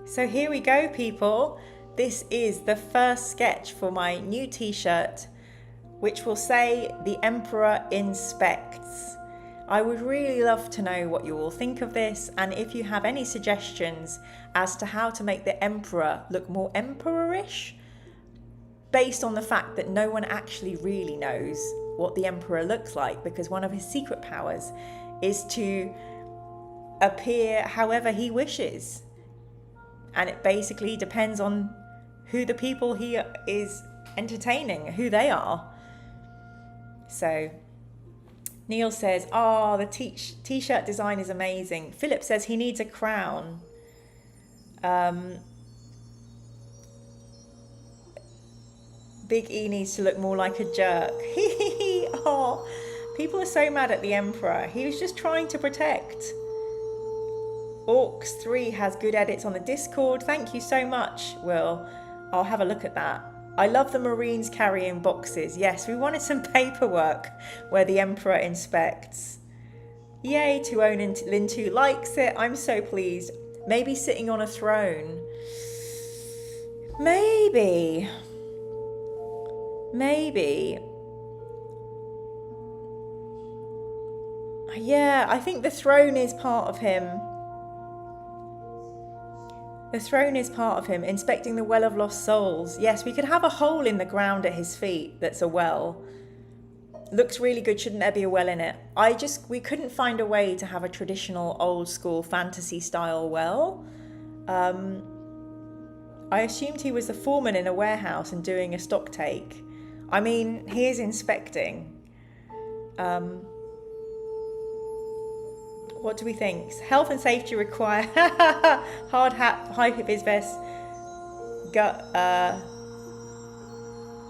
So here we go, people. This is the first sketch for my new t-shirt, which will say the Emperor inspects. I would really love to know what you all think of this, and if you have any suggestions as to how to make the Emperor look more emperorish, based on the fact that no one actually really knows what the Emperor looks like, because one of his secret powers is to appear however he wishes. And it basically depends on who the people he is entertaining, who they are. So Neil says, the t-shirt design is amazing. Philip says he needs a crown. Big E needs to look more like a jerk. Oh, people are so mad at the Emperor. He was just trying to protect. Orcs 3 has good edits on the Discord. Thank you so much, Will. I'll have a look at that. I love the Marines carrying boxes. Yes, we wanted some paperwork where the Emperor inspects. Yay, Tuone and Lintu likes it. I'm so pleased. Maybe sitting on a throne. Maybe. Yeah, I think the throne is part of him. The throne is part of him, inspecting the well of lost souls. Yes, we could have a hole in the ground at his feet that's a well. Looks really good, shouldn't there be a well in it? We couldn't find a way to have a traditional old school fantasy style well. I assumed he was the foreman in a warehouse and doing a stock take. I mean, he is inspecting. What do we think? Health and safety require hard hat, high-vis vest,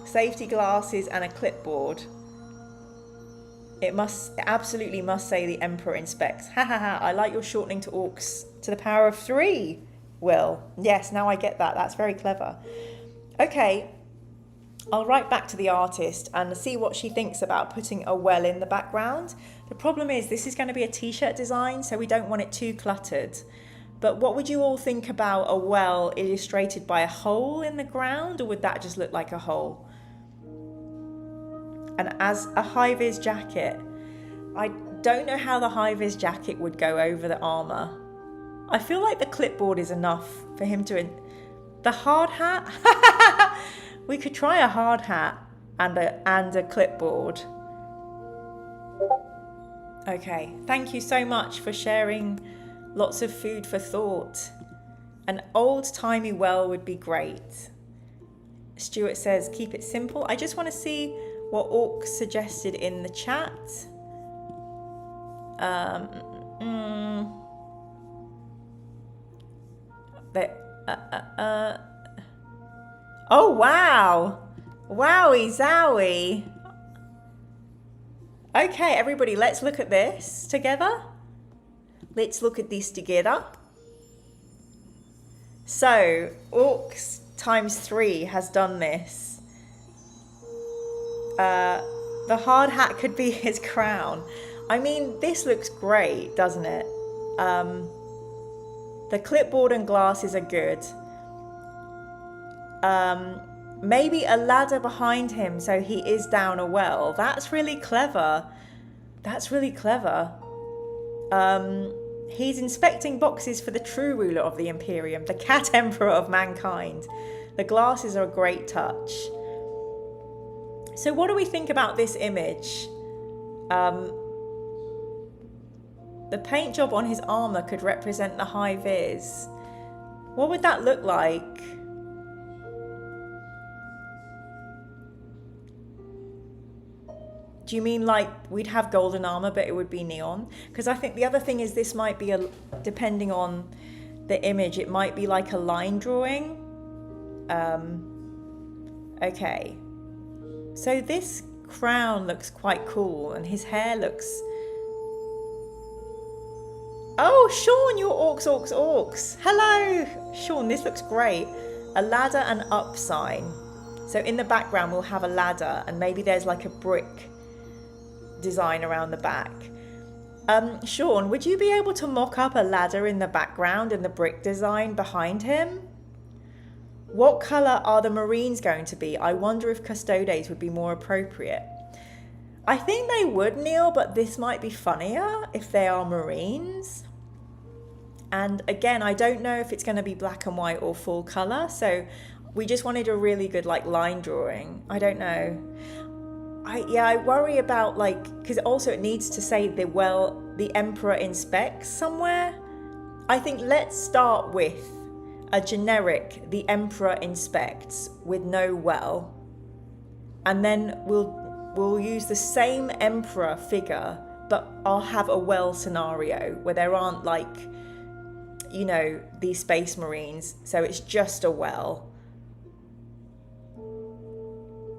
safety glasses, and a clipboard. It absolutely must say the Emperor inspects. Ha ha ha, I like your shortening to orcs to the power of 3, Will. Yes, now I get that. That's very clever. Okay, I'll write back to the artist and see what she thinks about putting a well in the background. The problem is this is going to be a t-shirt design, so we don't want it too cluttered. But what would you all think about a well illustrated by a hole in the ground, or would that just look like a hole? And as a high-vis jacket, I don't know how the high-vis jacket would go over the armour. I feel like the clipboard is enough for him to... The hard hat? We could try a hard hat and a clipboard. Okay, thank you so much for sharing lots of food for thought. An old-timey well would be great. Stuart says, keep it simple. I just want to see what Orcs suggested in the chat. Oh, wow. Wowie zowie. Okay, everybody, let's look at this together. Let's look at this together. So, Orcs times 3 has done this. The hard hat could be his crown. I mean, this looks great, doesn't it? The clipboard and glasses are good. Maybe a ladder behind him so he is down a well. That's really clever. That's really clever. He's inspecting boxes for the true ruler of the Imperium, the cat emperor of mankind. The glasses are a great touch. So what do we think about this image? The paint job on his armour could represent the high vis. What would that look like? Do you mean like we'd have golden armour but it would be neon? Because I think the other thing is this might be, depending on the image, it might be like a line drawing. Okay. So this crown looks quite cool and his hair looks... Oh, Sean, you're orcs. Hello, Sean, this looks great. A ladder and up sign. So in the background we'll have a ladder and maybe there's like a brick design around the back. Sean, would you be able to mock up a ladder in the background and the brick design behind him? What colour are the Marines going to be? I wonder if Custodes would be more appropriate. I think they would, Neil, but this might be funnier if they are Marines. And again, I don't know if it's going to be black and white or full colour, so we just wanted a really good like line drawing. I don't know. I worry about like, because also it needs to say the Emperor inspects somewhere. I think let's start with a generic the Emperor inspects with no well, and then we'll use the same Emperor figure, but I'll have a well scenario where there aren't like, you know, these Space Marines, so it's just a well.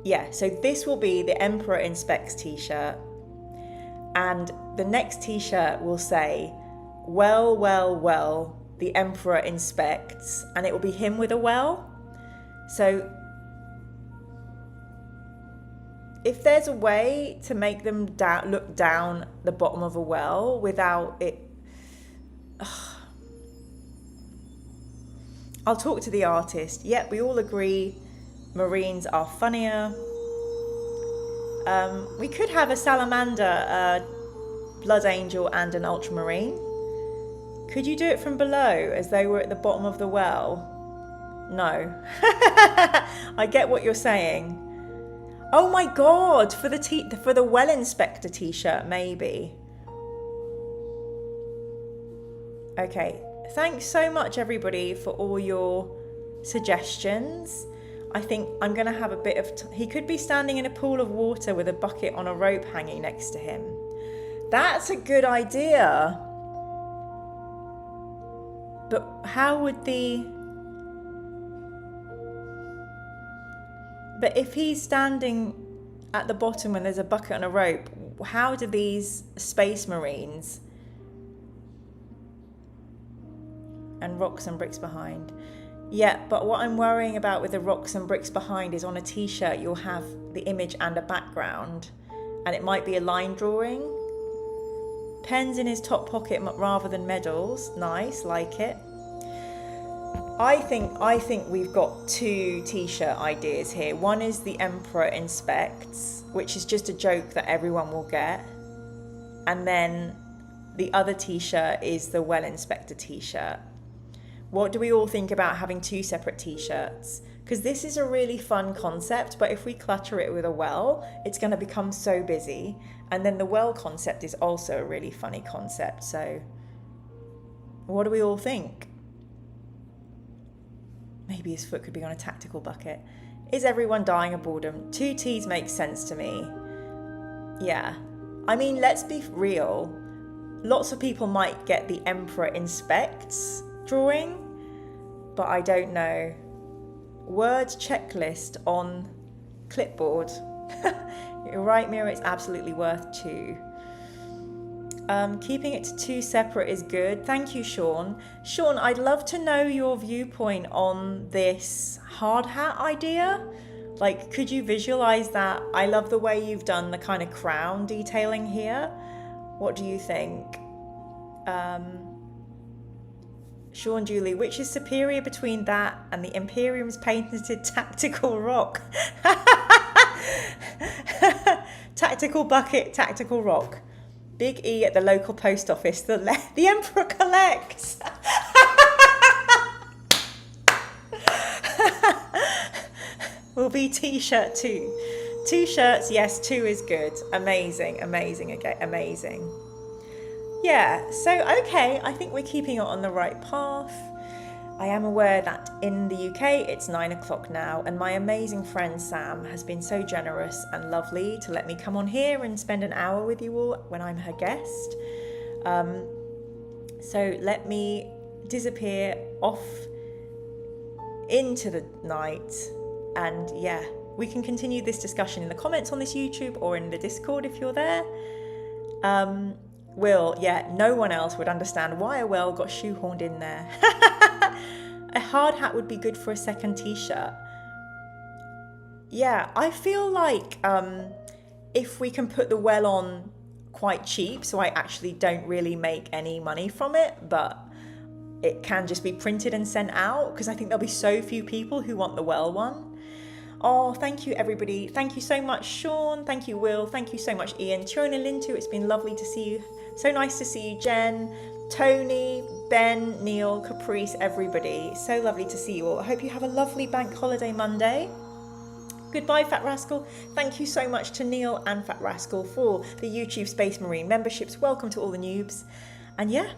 Yeah, so this will be the Emperor Inspects t-shirt, and the next t-shirt will say, well, well, well, the Emperor inspects, and it will be him with a well. So if there's a way to make them look down the bottom of a well without it... I'll talk to the artist. Yep, we all agree Marines are funnier. We could have a salamander, a blood angel and an ultramarine. Could you do it from below as they were at the bottom of the well? No. I get what you're saying. Oh my god, for the well inspector t-shirt maybe. Okay, thanks so much everybody for all your suggestions. I think I'm going to have a bit of... He could be standing in a pool of water with a bucket on a rope hanging next to him. That's a good idea. But how would But if he's standing at the bottom and there's a bucket and a rope, how do these space marines and rocks and bricks behind? Yeah, but what I'm worrying about with the rocks and bricks behind is on a t-shirt you'll have the image and a background, and it might be a line drawing. Pens in his top pocket rather than medals. Nice, like it. I think we've got two t-shirt ideas here. One is the Emperor Inspects, which is just a joke that everyone will get. And then the other t-shirt is the Well Inspector t-shirt. What do we all think about having two separate t-shirts? Because this is a really fun concept, but if we clutter it with a well, it's going to become so busy. And then the well concept is also a really funny concept. So what do we all think? Maybe his foot could be on a tactical bucket. Is everyone dying of boredom? Two T's makes sense to me. Yeah. I mean, let's be real. Lots of people might get the Emperor Inspects drawing, but I don't know. Word checklist on clipboard. You're right, Mira, it's absolutely worth two. Keeping it to two separate is good. Thank you, Sean. Sean, I'd love to know your viewpoint on this hard hat idea. Like, could you visualize that? I love the way you've done the kind of crown detailing here. What do you think? Sean Julie, which is superior between that and the Imperium's patented tactical rock? Tactical bucket, tactical rock. Big E at the local post office. The Emperor collects. Will be t-shirt 2. 2 shirts, yes, 2 is good. Amazing, amazing, okay, amazing. Yeah, so okay, I think we're keeping it on the right path. I am aware that in the UK it's 9 o'clock now, and my amazing friend Sam has been so generous and lovely to let me come on here and spend an hour with you all when I'm her guest. So let me disappear off into the night, and yeah, we can continue this discussion in the comments on this YouTube or in the Discord if you're there. Will, yeah, no one else would understand why a well got shoehorned in there. A hard hat would be good for a second t-shirt. Yeah, I feel like if we can put the well on quite cheap, so I actually don't really make any money from it, but it can just be printed and sent out, because I think there'll be so few people who want the well one. Oh, thank you, everybody. Thank you so much, Sean. Thank you, Will. Thank you so much, Ian. Tiona Lintu, it's been lovely to see you. So nice to see you, Jen, Tony, Ben, Neil, Caprice, everybody. So lovely to see you all. I hope you have a lovely bank holiday Monday. Goodbye, Fat Rascal. Thank you so much to Neil and Fat Rascal for the YouTube Space Marine memberships. Welcome to all the noobs. And yeah,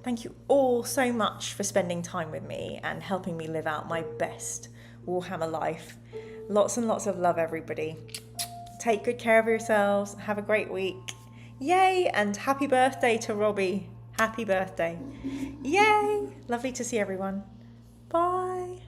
thank you all so much for spending time with me and helping me live out my best Warhammer life. Lots and lots of love, everybody. Take good care of yourselves. Have a great week. Yay! And happy birthday to Robbie. Happy birthday. Yay! Lovely to see everyone. Bye.